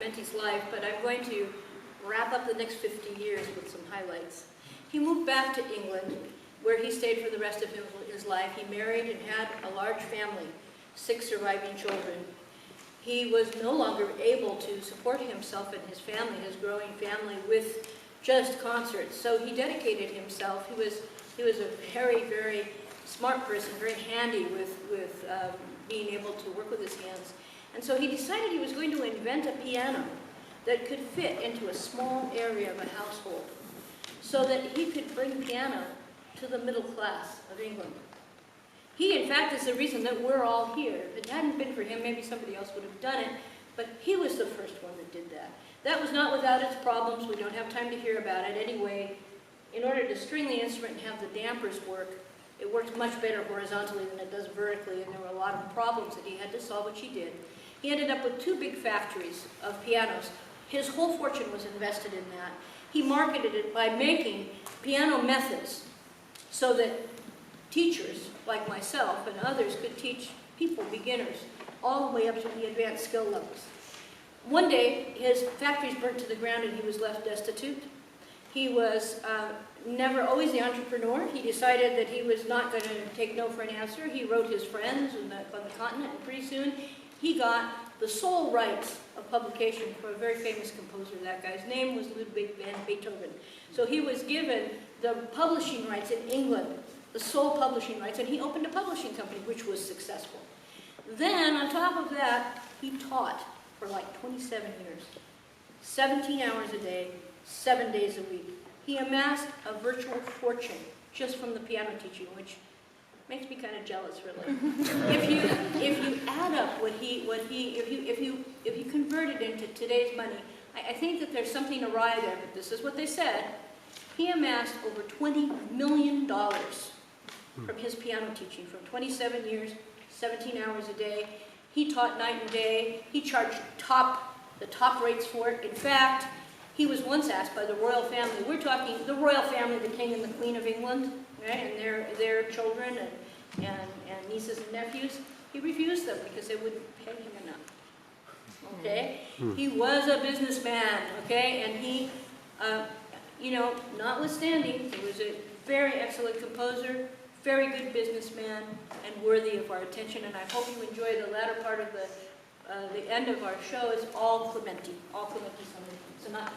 Clementi's life, but I'm going to wrap up the next 50 years with some highlights. He moved back to England, where he stayed for the rest of his life. He married and had a large family, 6 surviving children. He was no longer able to support himself and his family, his growing family, with just concerts. So he dedicated himself. He was a very, very smart person, very handy with being able to work with his hands. And so he decided he was going to invent a piano that could fit into a small area of a household so that he could bring piano to the middle class of England. He, in fact, is the reason that we're all here. If it hadn't been for him, maybe somebody else would have done it, but he was the first one that did that. That was not without its problems. We don't have time to hear about it. Anyway, in order to string the instrument and have the dampers work, it works much better horizontally than it does vertically, and there were a lot of problems that he had to solve, which he did. He ended up with 2 big factories of pianos. His whole fortune was invested in that. He marketed it by making piano methods so that teachers like myself and others could teach people, beginners, all the way up to the advanced skill levels. One day, his factories burnt to the ground and he was left destitute. He was never always the entrepreneur. He decided that he was not going to take no for an answer. He wrote his friends on the continent, and pretty soon he got the sole rights of publication for a very famous composer. That guy's name was Ludwig van Beethoven. So he was given the publishing rights in England, the sole publishing rights, and he opened a publishing company, which was successful. Then, on top of that, he taught for like 27 years, 17 hours a day, 7 days a week. He amassed a virtual fortune just from the piano teaching, which makes me kind of jealous, really. If you add up if you convert it into today's money, I think that there's something awry there, but this is what they said. He amassed over $20 million from his piano teaching, from 27 years, 17 hours a day. He taught night and day. He charged the top rates for it. In fact, he was once asked by the royal family, we're talking the royal family, the king and the queen of England, right, and their children and nieces and nephews. He refused them because they wouldn't pay him enough. Okay? He was a businessman, okay? And he, notwithstanding, he was a very excellent composer, very good businessman, and worthy of our attention. And I hope you enjoy the latter part of the end of our show. It's all Clementi, sonatas.